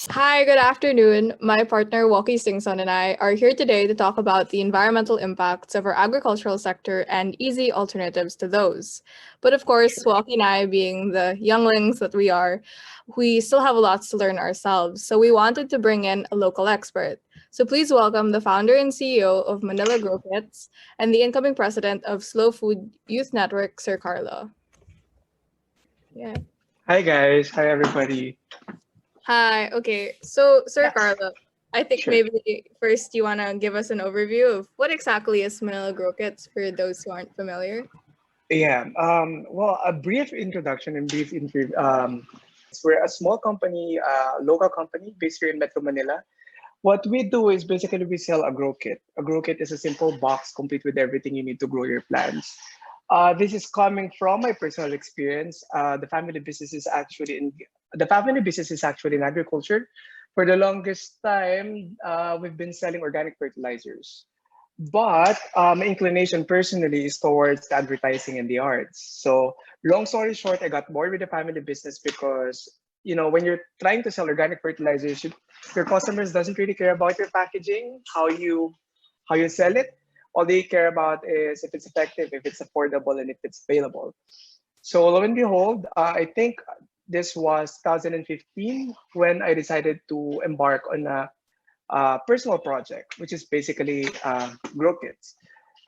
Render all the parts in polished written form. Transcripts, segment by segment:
Hi, good afternoon. My partner Wocky Singson and I are here today to talk about the environmental impacts of our agricultural sector and easy alternatives to those. But of course, Wocky and I, being the younglings that we are, we still have a lot to learn ourselves. So we wanted to bring in a local expert. So please welcome the founder and CEO of MNLGrowkits and the incoming president of Slow Food Youth Network, Sir Carlo. Yeah. Hi guys, hi everybody. Hi. Okay. So, Sir Yeah, Carlo, I think sure. maybe first you want to give us an overview of what exactly is Manila Grow Kits for those who aren't familiar. Yeah. Well, a brief introduction and brief intro. We're a small company, local company based here in Metro Manila. What we do is basically we sell a grow kit. A grow kit is a simple box complete with everything you need to grow your plants. This is coming from my personal experience. The family business is actually in agriculture. For the longest time, we've been selling organic fertilizers. But my inclination personally is towards the advertising and the arts. So long story short, I got bored with the family business because when you're trying to sell organic fertilizers, your customers doesn't really care about your packaging, how you sell it. All they care about is if it's effective, if it's affordable, and if it's available. So lo and behold, I think this was 2015 when I decided to embark on a personal project, which is basically grow kits.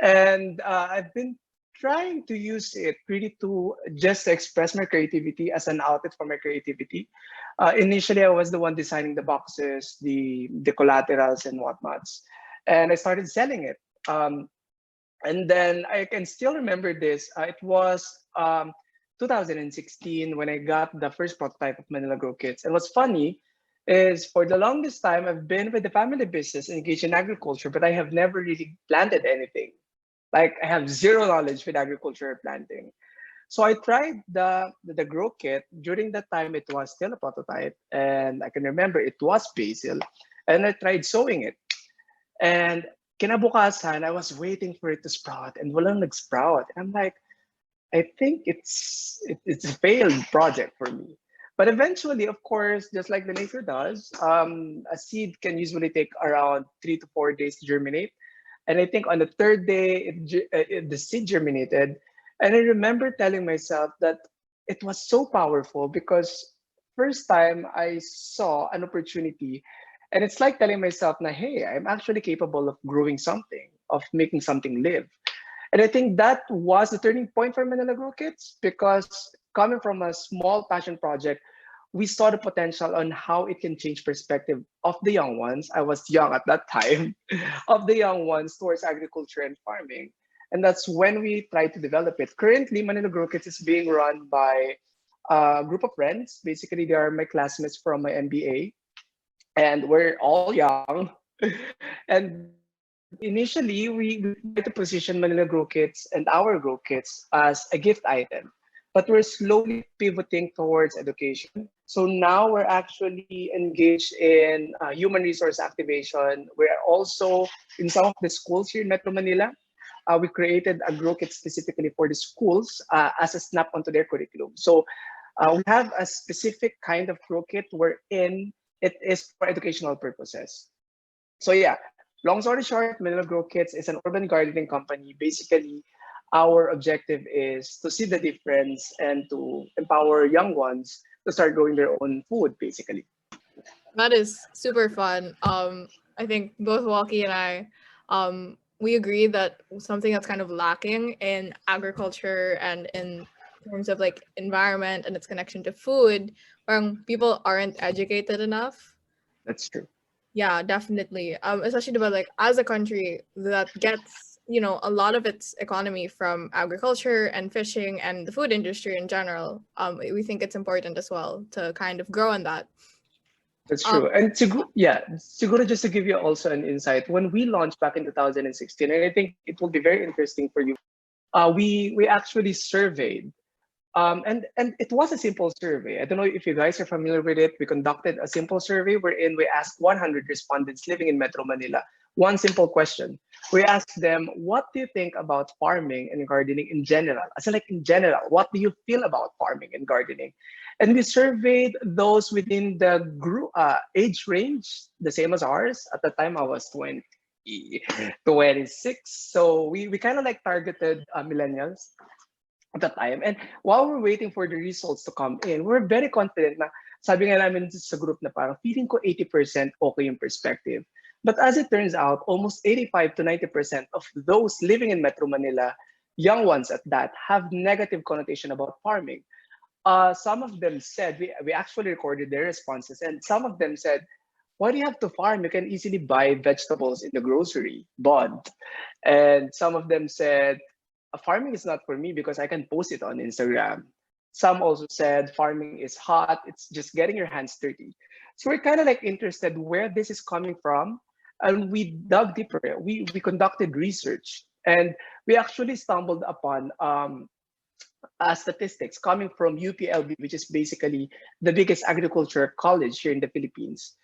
And I've been trying to use it really to just express my creativity as an outlet for my creativity. Initially, I was the one designing the boxes, the collaterals and whatnots, and I started selling it. And then I can still remember this. It was 2016 when I got the first prototype of Manila Grow Kits. And what's funny is for the longest time, I've been with the family business engaged in agriculture, but I have never really planted anything. Like I have zero knowledge with agriculture or planting. So I tried the grow kit. During that time, it was still a prototype. And I can remember it was basil. And I tried sowing it. And kinabukasan, I was waiting for it to sprout and walang nag-sprout. And I'm like, I think it's a failed project for me. But eventually, of course, just like the nature does, a seed can usually take around 3 to 4 days to germinate. And I think on the third day, the seed germinated. And I remember telling myself that it was so powerful because first time I saw an opportunity, and it's like telling myself, na, hey, I'm actually capable of growing something, of making something live. And I think that was the turning point for Manila Grow Kids because coming from a small passion project, we saw the potential on how it can change perspective of the young ones. I was young at that time, of the young ones towards agriculture and farming. And that's when we tried to develop it. Currently, Manila Grow Kids is being run by a group of friends. Basically, they are my classmates from my MBA, and we're all young. And initially, we tried to position Manila Grow Kits and our Grow Kits as a gift item, but we're slowly pivoting towards education. So now we're actually engaged in human resource activation. We're also in some of the schools here in Metro Manila. We created a Grow Kit specifically for the schools as a snap onto their curriculum. So we have a specific kind of Grow Kit wherein it is for educational purposes. So yeah, long story short, Manila Grow Kits is an urban gardening company. Basically, our objective is to see the difference and to empower young ones to start growing their own food, basically. That is super fun. I think both Walkie and I, we agree that something that's kind of lacking in agriculture and in terms of like environment and its connection to food, where people aren't educated enough. That's true. Yeah, definitely. Especially about like as a country that gets, a lot of its economy from agriculture and fishing and the food industry in general. We think it's important as well to kind of grow in that. That's Um, true. And yeah, Siguro just to give you also an insight, when we launched back in 2016, and I think it will be very interesting for you, we actually surveyed. And it was a simple survey. I don't know if you guys are familiar with it. We conducted a simple survey wherein we asked 100 respondents living in Metro Manila One simple question. We asked them, what do you think about farming and gardening in general? As in, like in general, what do you feel about farming and gardening? And we surveyed those within the group age range, the same as ours. At the time, I was 26. So we kind of like targeted millennials at the time. And while we're waiting for the results to come in, we're very confident na sabi nga namin sa group na parang feeling ko 80% okay yung perspective. But as it turns out, almost 85 to 90% of those living in Metro Manila, young ones at that, have negative connotation about farming. Some of them said, we actually recorded their responses, and some of them said, why do you have to farm? You can easily buy vegetables in the grocery, bud. And some of them said, farming is not for me because I can post it on Instagram. Some also said farming is hot, it's just getting your hands dirty. So we're kind of like interested where this is coming from. And we dug deeper. We conducted research, and we actually stumbled upon statistics coming from UPLB, which is basically the biggest agriculture college here in the Philippines.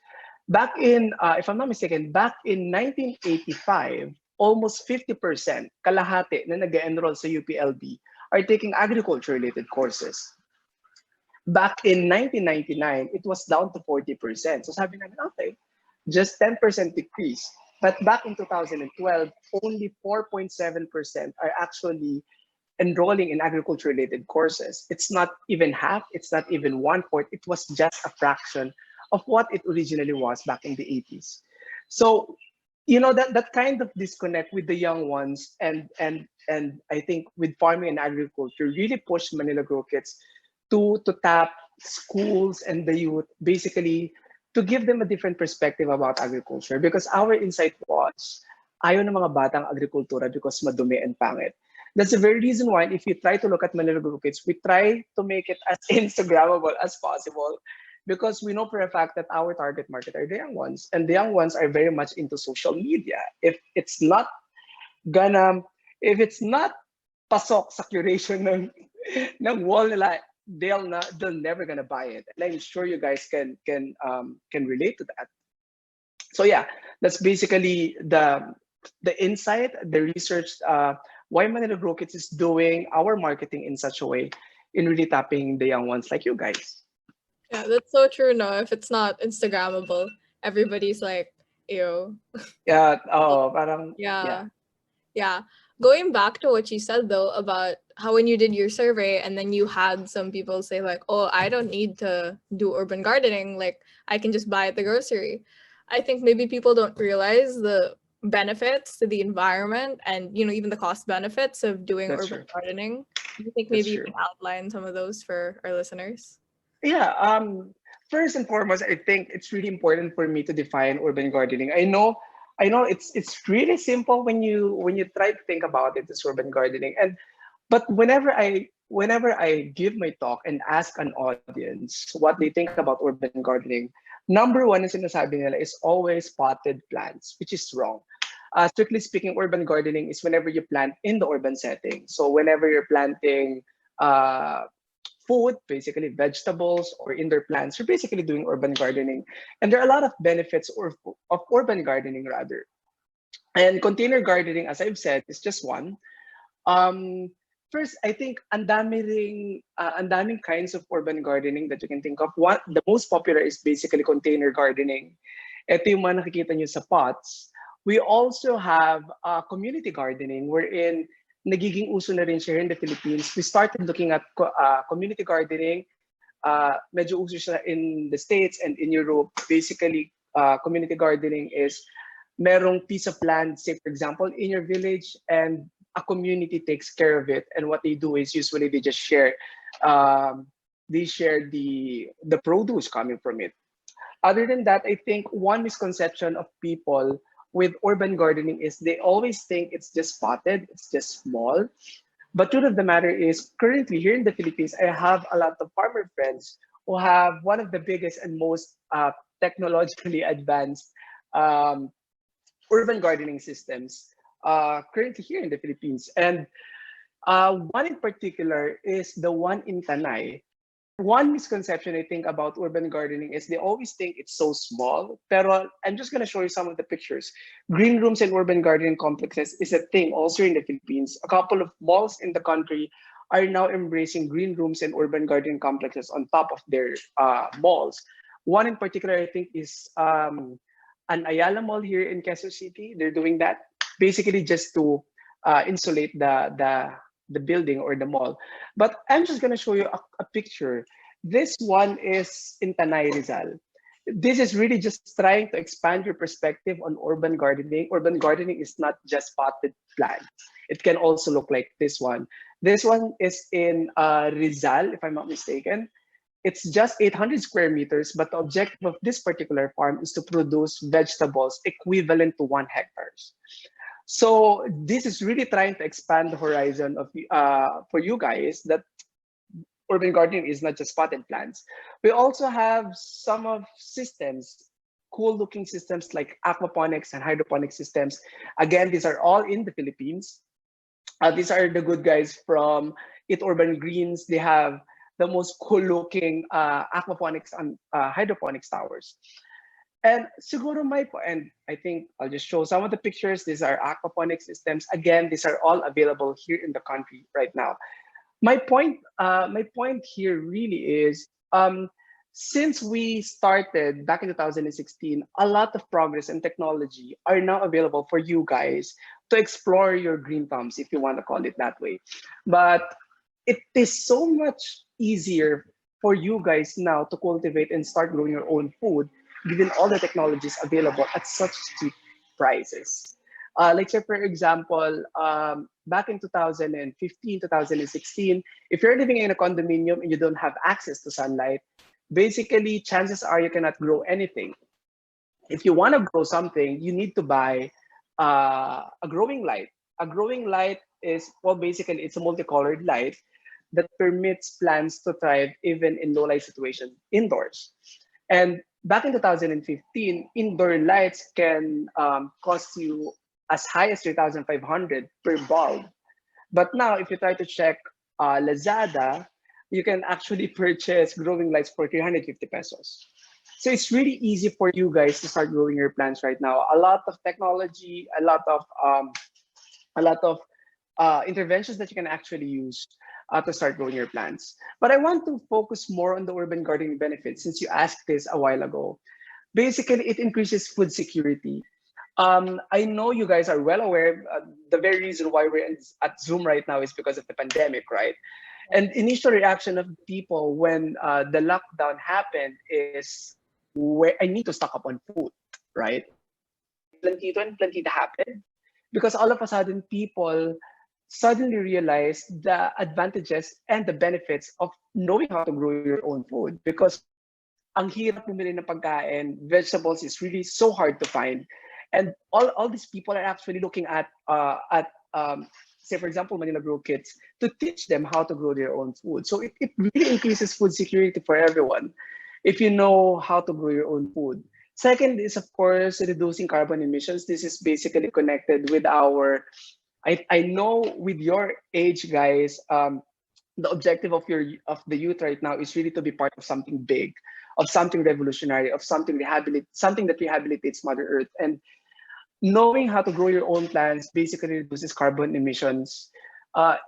Back in, if I'm not mistaken, back in 1985, almost 50%, kalahati na nag-enroll sa UPLB are taking agriculture-related courses. Back in 1999, it was down to 40%. So sabi namin, okay, just 10% decrease. But back in 2012, only 4.7% are actually enrolling in agriculture-related courses. It's not even half, it's not even one-fourth, it was just a fraction of what it originally was back in the 80s. So, you know, that kind of disconnect with the young ones and I think with farming and agriculture really pushed Manila Grow Kids to tap schools and the youth basically to give them a different perspective about agriculture, because our insight was ayaw ng mga batang agrikultura because madumi and pangit. That's the very reason why if you try to look at Manila Grow Kids, we try to make it as Instagrammable as possible, because we know for a fact that our target market are the young ones, and the young ones are very much into social media. Gonna, if it's not pasok sa curation ng wall nila, they're never gonna buy it. And I'm sure you guys can relate to that. So yeah, that's basically the insight, the research, why Manila Grow Kids is doing our marketing in such a way in really tapping the young ones like you guys. Yeah, that's so true. No, if it's not Instagrammable, everybody's like, ew. Yeah, parang, yeah, Yeah. Yeah. Going back to what you said though about how when you did your survey and then you had some people say like, "Oh, I don't need to do urban gardening, like I can just buy at the grocery." I think maybe people don't realize the benefits to the environment and even the cost benefits of doing that's urban true. gardening. Do you think That's maybe you true. can outline some of those for our listeners? Yeah, first and foremost, I think it's really important for me to define urban gardening. I know it's really simple when you try to think about it as urban gardening. And but whenever I give my talk and ask an audience what they think about urban gardening, number one is sinasabi nila is always potted plants, which is wrong. Strictly speaking, urban gardening is whenever you plant in the urban setting. So whenever you're planting uh, food, basically vegetables or indoor plants, you're basically doing urban gardening. And there are a lot of benefits of urban gardening rather. And container gardening, as I've said, is just one. Um, First, I think ang daming kinds of urban gardening that you can think of. One, the most popular is basically container gardening. Ito yung mga nakikita nyo sa pots. We also have community gardening, wherein nagiging uso na rin siya here in the Philippines. We started looking at community gardening. Medyo uso siya in the States and in Europe. Basically, community gardening is merong piece of land, say for example, in your village, and a community takes care of it. And what they do is usually they just share, the produce coming from it. Other than that, I think one misconception of people with urban gardening is they always think it's just potted, it's just small. But truth of the matter is, currently here in the Philippines, I have a lot of farmer friends who have one of the biggest and most technologically advanced um, urban gardening systems currently here in the Philippines. And one in particular is the one in Tanay. one misconception I think about urban gardening is they always think it's so small. Pero I'm just gonna show you some of the pictures. Green rooms and urban gardening complexes is a thing also in the Philippines. A couple of malls in the country are now embracing green rooms and urban gardening complexes on top of their malls. One in particular, I think, is an Ayala Mall here in Quezon City. They're doing that basically just to insulate the building or the mall. But I'm just gonna show you a picture. This one is in Tanay Rizal. This is really just trying to expand your perspective on urban gardening. Urban gardening is not just potted plants. It can also look like this one. This one is in Rizal, if I'm not mistaken. It's just 800 square meters, but the objective of this particular farm is to produce vegetables equivalent to 1 hectare. So this is really trying to expand the horizon of for you guys that urban gardening is not just potted plants. We also have some of systems, cool looking systems like aquaponics and hydroponic systems. Again, these are all in the Philippines. These are the good guys from It Urban Greens. They have the most cool looking aquaponics and hydroponics towers. And siguro and I think I'll just show some of the pictures. These are aquaponic systems. Again, these are all available here in the country right now. My point here really is, since we started back in 2016, a lot of progress and technology are now available for you guys to explore your green thumbs, if you want to call it that way. But it is so much easier for you guys now to cultivate and start growing your own food, given all the technologies available at such cheap prices. Like say, for example, back in 2015, 2016, if you're living in a condominium and you don't have access to sunlight, basically chances are you cannot grow anything. If you want to grow something, you need to buy a growing light. A growing light is, well, basically it's a multicolored light that permits plants to thrive even in low light situations indoors. And back in 2015, indoor lights can cost you as high as 3,500 per bulb. But now, if you try to check Lazada, you can actually purchase growing lights for 350 pesos. So it's really easy for you guys to start growing your plants right now. A lot of technology, a lot of interventions that you can actually use to start growing your plants. But I want to focus more on the urban gardening benefits since you asked this a while ago. Basically, it increases food security. I know you guys are well aware. The very reason why we're at Zoom right now is because of the pandemic, right? And initial reaction of people when the lockdown happened is, where I need to stock up on food, right? Plantito and plantita happened because all of a sudden people suddenly realize the advantages and the benefits of knowing how to grow your own food, because ang hirap bumili ng pagkain, vegetables is really so hard to find. And all these people are actually looking at say for example Manila Grow Kits to teach them how to grow their own food. So it really increases food security for everyone if you know how to grow your own food. Second is, of course, reducing carbon emissions. This is basically connected with our, I know with your age, guys, the objective of the youth right now is really to be part of something big, of something revolutionary, of something that rehabilitates Mother Earth. And knowing how to grow your own plants basically reduces carbon emissions.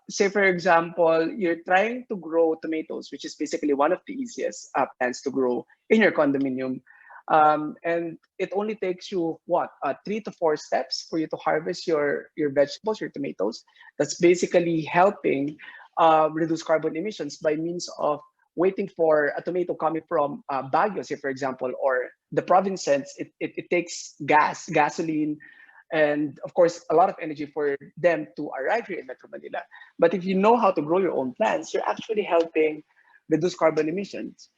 Say, for example, you're trying to grow tomatoes, which is basically one of the easiest plants to grow in your condominium. And it only takes you what 3 to 4 steps for you to harvest your vegetables, your tomatoes. That's basically helping reduce carbon emissions by means of waiting for a tomato coming from Baguio, say for example, or the provinces. It takes gasoline, and of course a lot of energy for them to arrive here in Metro Manila. But if you know how to grow your own plants, you're actually helping reduce carbon emissions.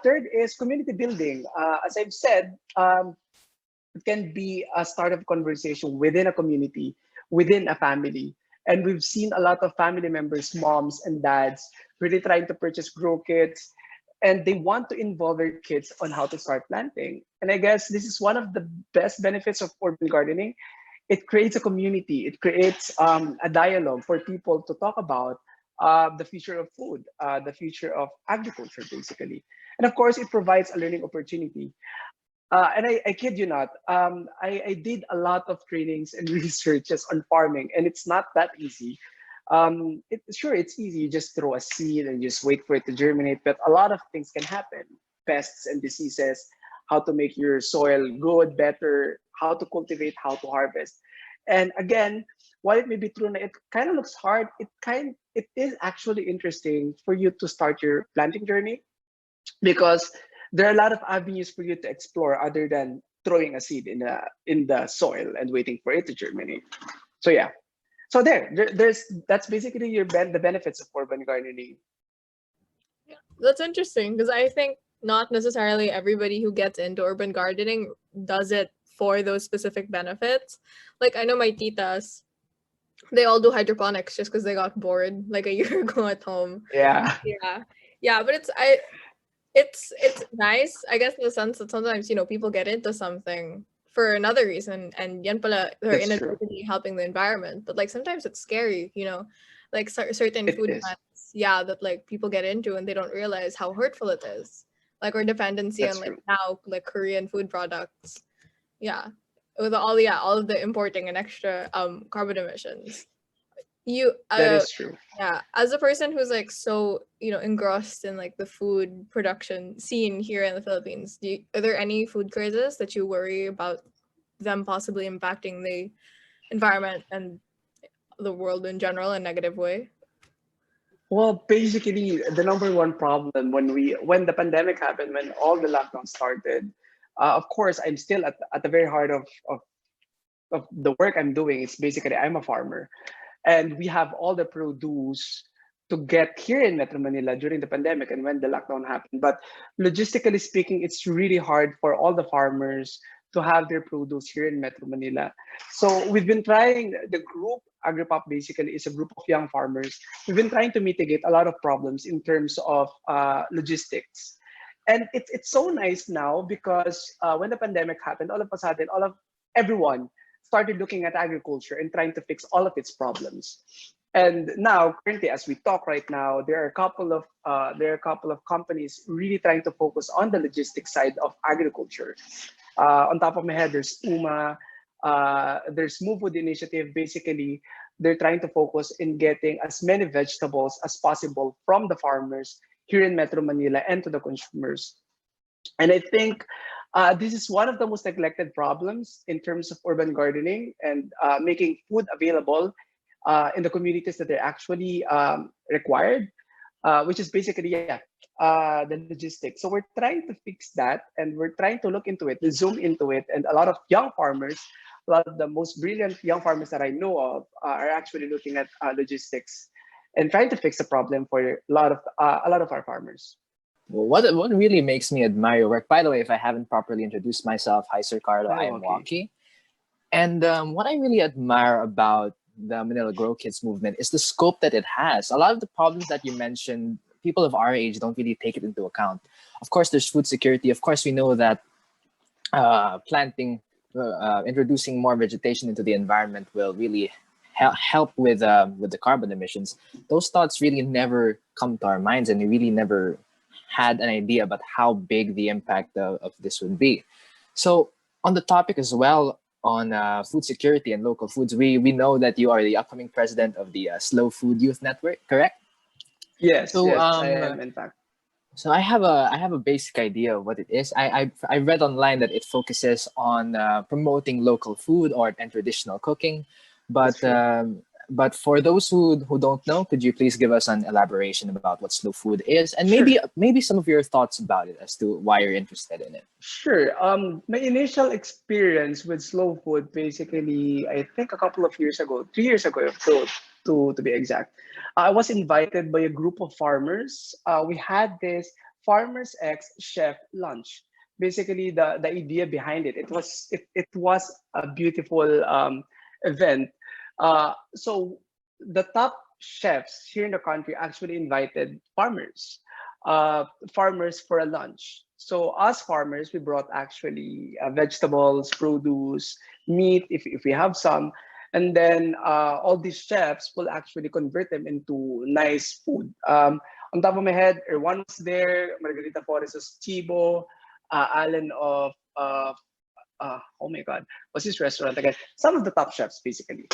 Third is community building. As I've said, it can be a start of conversation within a community, within a family. And we've seen a lot of family members, moms and dads, really trying to purchase grow kits, and they want to involve their kids on how to start planting. And I guess this is one of the best benefits of urban gardening. It creates a community. It creates a dialogue for people to talk about the future of food, the future of agriculture, basically. And of course, it provides a learning opportunity. And I kid you not, I did a lot of trainings and researches on farming, and it's not that easy. Sure, it's easy. You just throw a seed and just wait for it to germinate, but a lot of things can happen. Pests and diseases, how to make your soil good, better, how to cultivate, how to harvest. And again, while it may be true, na it kind of looks hard. It is actually interesting for you to start your planting journey because there are a lot of avenues for you to explore other than throwing a seed in the soil and waiting for it to germinate. So yeah, so there's that's basically the benefits of urban gardening. Yeah, that's interesting because I think not necessarily everybody who gets into urban gardening does it for those specific benefits. Like I know my titas, they all do hydroponics just because they got bored like a year ago at home. Yeah, Yeah. Yeah, but it's nice, I guess, in the sense that sometimes, people get into something for another reason and yan pala they're that's true. inadvertently helping the environment. But like sometimes it's scary. Like certain It food is. plants, yeah, that like people get into and they don't realize how hurtful it is. Like our dependency on That's like true. now like Korean food products. Yeah. With all of the importing and extra carbon emissions. You That is true. Yeah, as a person who's like so, engrossed in like the food production scene here in the Philippines, are there any food crises that you worry about them possibly impacting the environment and the world in general in a negative way? Well, basically, the number one problem when the pandemic happened, when all the lockdown started, of course, I'm still at the very heart of the work I'm doing. It's basically I'm a farmer, and we have all the produce to get here in Metro Manila during the pandemic and when the lockdown happened. But logistically speaking, it's really hard for all the farmers to have their produce here in Metro Manila. So we've been trying, the group AgriPop basically is a group of young farmers. We've been trying to mitigate a lot of problems in terms of logistics. And it's so nice now because when the pandemic happened, all of a sudden, all of everyone started looking at agriculture and trying to fix all of its problems. And now, currently, as we talk right now, there are a couple of companies really trying to focus on the logistics side of agriculture. On top of my head, there's UMA, there's Move Food Initiative. Basically, they're trying to focus in getting as many vegetables as possible from the farmers here in Metro Manila and to the consumers. And I think this is one of the most neglected problems in terms of urban gardening and making food available in the communities that are actually required, which is basically, yeah, the logistics. So we're trying to fix that and we're trying to look into it, to zoom into it. And a lot of young farmers, a lot of the most brilliant young farmers that I know of are actually looking at logistics and trying to fix the problem for a lot of our farmers. Well, what really makes me admire your work, by the way, if I haven't properly introduced myself, hi, Sir Carlo, Hi, I am Waki. Wocky. And what I really admire about the Manila Grow Kids movement is the scope that it has. A lot of the problems that you mentioned, people of our age don't really take it into account. Of course, there's food security. Of course, we know that introducing more vegetation into the environment will really help with the carbon emissions. Those thoughts really never come to our minds, and we really never had an idea about how big the impact of this would be. So on the topic as well, on food security and local foods, we know that you are the upcoming president of the Slow Food Youth Network, correct? Yes, So yes, I am in fact. so I have a basic idea of what it is. I read online that it focuses on promoting local food, art, and traditional cooking. That's But true. for those who don't know, could you please give us an elaboration about what slow food is, and Sure. maybe some of your thoughts about it as to why you're interested in it? Sure. My initial experience with slow food, basically, I think a couple of years ago, 3 years ago, to be exact, I was invited by a group of farmers. We had this Farmers X Chef lunch. Basically, the idea behind it, it was a beautiful event. So the top chefs here in the country actually invited farmers for a lunch. So us farmers, we brought actually vegetables, produce, meat, if we have some. and then all these chefs will actually convert them into nice food. On top of my head, Erwan was there, Margarita Flores was Chibo, Alan of oh my god, what's his restaurant again? Some of the top chefs basically.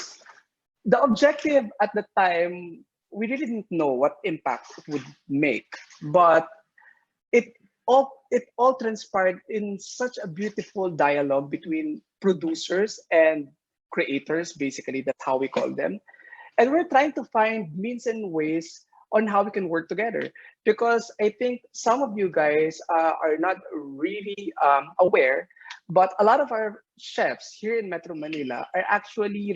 The objective at the time, we really didn't know what impact it would make, but it it all transpired in such a beautiful dialogue between producers and creators. Basically, that's how we call them, and we're trying to find means and ways on how we can work together, because I think some of you guys are not really aware, but a lot of our chefs here in Metro Manila are actually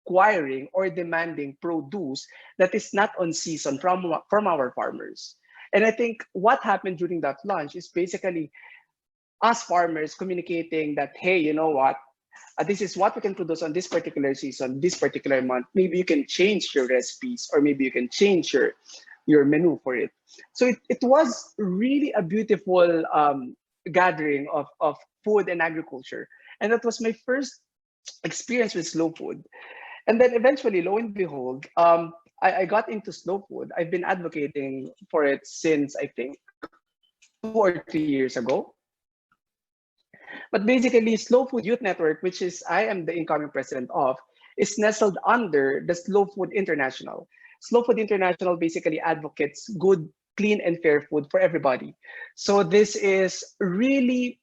requiring or demanding produce that is not on season from our farmers. And I think what happened during that launch is basically us farmers communicating that, hey, you know what, this is what we can produce on this particular season, this particular month. Maybe you can change your recipes, or maybe you can change your menu for it. So it was really a beautiful gathering of food and agriculture. And that was my first experience with slow food. And then eventually, lo and behold, I got into slow food. I've been advocating for it since I think 2 or 3 years ago. But basically, Slow Food Youth Network, which is I am the incoming president of, is nestled under the Slow Food International. Slow Food International basically advocates good, clean, and fair food for everybody. So this is really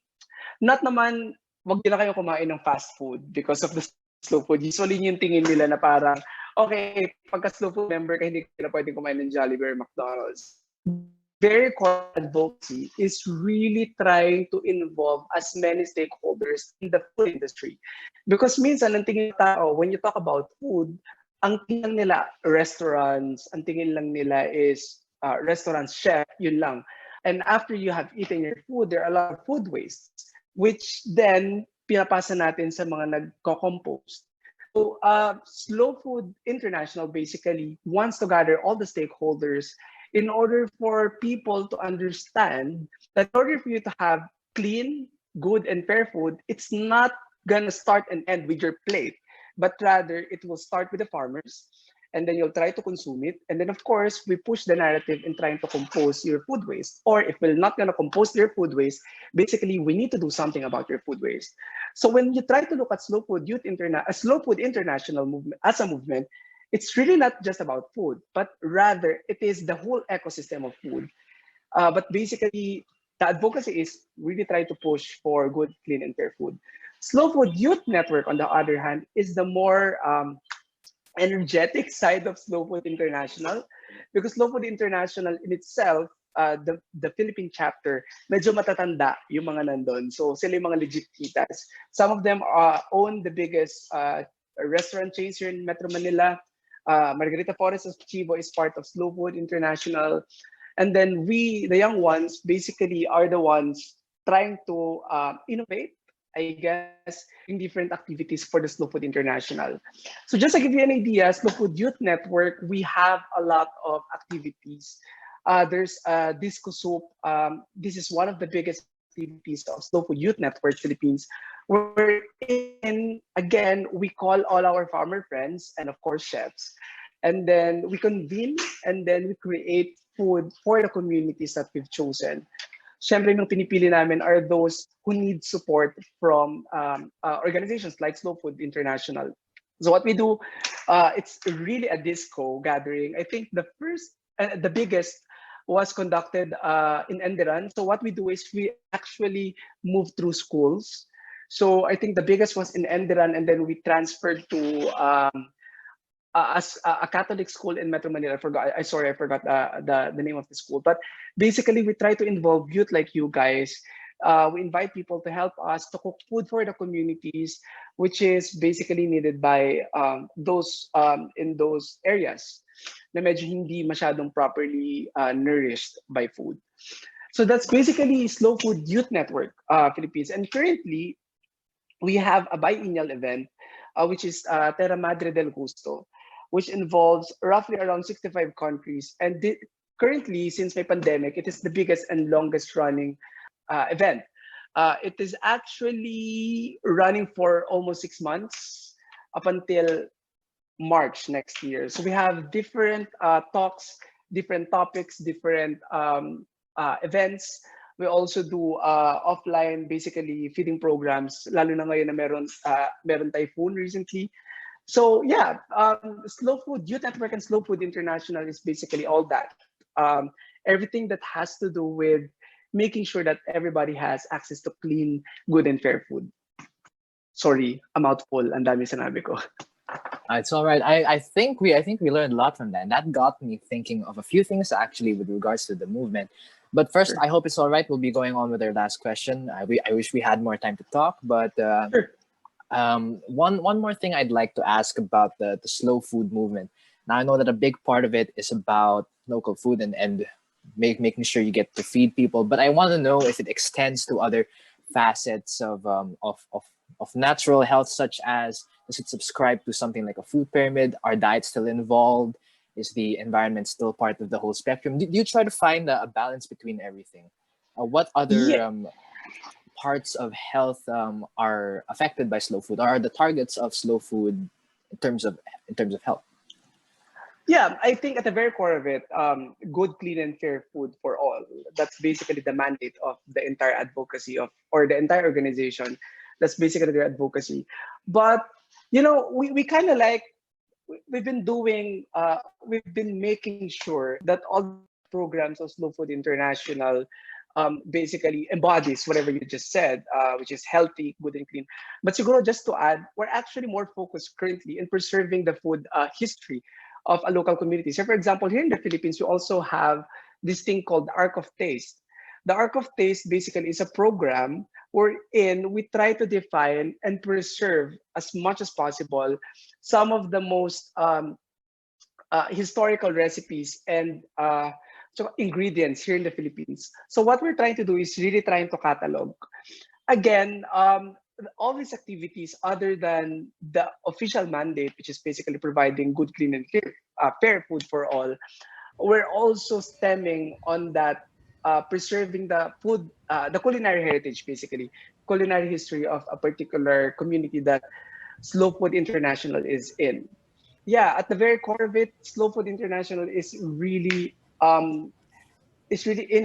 not naman, wag nila kayo kumain ng fast food because of the slow food. Usually yung tingin nila na parang, okay, pagka slow food member ka, hindi ka na pwedeng kumain ng Jollibee or McDonald's. Very core advocacy is really trying to involve as many stakeholders in the food industry. Because minsan, ang tingin ng tao, when you talk about food, ang tingin lang nila restaurants, ang tingin lang nila is restaurants, chef, yun lang. And after you have eaten your food, there are a lot of food wastes, which then pinapasa natin sa mga nagko-compost. So Slow Food International basically wants to gather all the stakeholders in order for people to understand that in order for you to have clean, good, and fair food, it's not gonna start and end with your plate, but rather it will start with the farmers, and then you'll try to consume it. And then, of course, we push the narrative in trying to compose your food waste. Or if we're not gonna compose your food waste, basically we need to do something about your food waste. So when you try to look at Slow Food Slow Food International movement as a movement, it's really not just about food, but rather it is the whole ecosystem of food. But basically, the advocacy is really try to push for good, clean, and fair food. Slow Food Youth Network, on the other hand, is the more energetic side of Slow Food International, because Slow Food International in itself, the Philippine chapter, medyo matatanda yung mga nandun. So sila yung mga legit titas. Some of them own the biggest restaurant chains here in Metro Manila. Margarita Flores of Chivo is part of Slow Food International. And then we, the young ones, basically are the ones trying to innovate, I guess, in different activities for the Slow Food International. So just to give you an idea, Slow Food Youth Network, we have a lot of activities. There's Disco Soup. This is one of the biggest activities of Slow Food Youth Network Philippines, wherein, again, we call all our farmer friends and, of course, chefs. And then we convene and then we create food for the communities that we've chosen. Siyempre, yung pinipili namin are those who need support from organizations like Slow Food International. So what we do, it's really a disco gathering. I think the biggest was conducted in Enderan. So what we do is we actually move through schools. So I think the biggest was in Enderan, and then we transferred to a Catholic school in Metro Manila. I forgot the name of the school. But basically, we try to involve youth like you guys. We invite people to help us to cook food for the communities, which is basically needed by those in those areas na medyo hindi masyadong properly nourished by food. So that's basically Slow Food Youth Network Philippines. And currently, we have a biennial event, which is Terra Madre del Gusto, which involves roughly around 65 countries. And currently, since my pandemic, it is the biggest and longest running event. It is actually running for almost 6 months. up until March next year. So we have different talks, different topics, different events. We also do offline, basically feeding programs. Lalo na ngayon na meron typhoon recently. So yeah, Slow Food Youth Network and Slow Food International is basically all that. Everything that has to do with making sure that everybody has access to clean, good, and fair food. Sorry, a mouthful. Ang dami sinabi ko. It's all right. I think we learned a lot from that. And that got me thinking of a few things actually with regards to the movement. But first, Sure. I hope it's all right. We'll be going on with our last question. I wish we had more time to talk, but Sure. one more thing I'd like to ask about the slow food movement. Now I know that a big part of it is about local food and making sure you get to feed people, but I want to know if it extends to other facets of natural health, such as does it subscribe to something like a food pyramid? Are diets still involved? Is the environment still part of the whole spectrum? Do you try to find a balance between everything? What other Yeah, parts of health are affected by slow food? Or are the targets of slow food in terms of health? yeah. I think at the very core of it, good, clean, and fair food for all. That's basically the mandate of the entire advocacy of or the entire organization. That's basically their advocacy. But we kind of like we've been doing we've been making sure that all the programs of Slow Food International basically embodies whatever you just said, which is healthy, good, and clean. But siguro just to add, we're actually more focused currently in preserving the food history of a local community. So for example, here in the Philippines, we also have this thing called Ark of Taste. The Ark of Taste basically is a program wherein we try to define and preserve as much as possible some of the most historical recipes and so ingredients here in the Philippines. So what we're trying to do is really trying to catalog. Again, all these activities, other than the official mandate, which is basically providing good, clean, and fair food for all, we're also stemming on that preserving the food, the culinary heritage, basically culinary history of a particular community that Slow Food International is in. Yeah, at the very core of it, Slow Food International is really in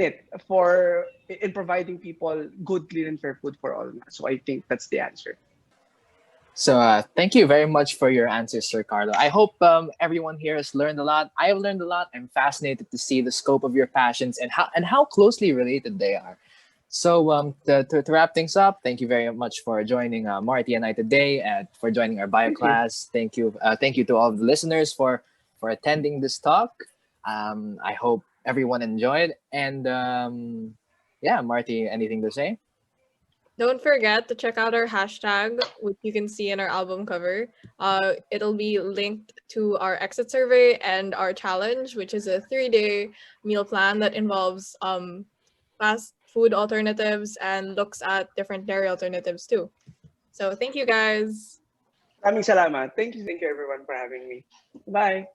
it for in providing people good, clean, and fair food for all. So I think that's the answer. So thank you very much for your answers, Sir Carlo. I hope everyone here has learned a lot. I have learned a lot. I'm fascinated to see the scope of your passions and how closely related they are. So to wrap things up, thank you very much for joining Marty and I today and for joining our bio Thank you. class. Thank you to all of the listeners for attending this talk. I hope everyone enjoyed. And yeah, Marty, anything to say? Don't forget to check out our hashtag, which you can see in our album cover. It'll be linked to our exit survey and our challenge, which is a 3-day meal plan that involves fast food alternatives and looks at different dairy alternatives too. So thank you guys. Maraming salamat. Thank you everyone for having me. Bye.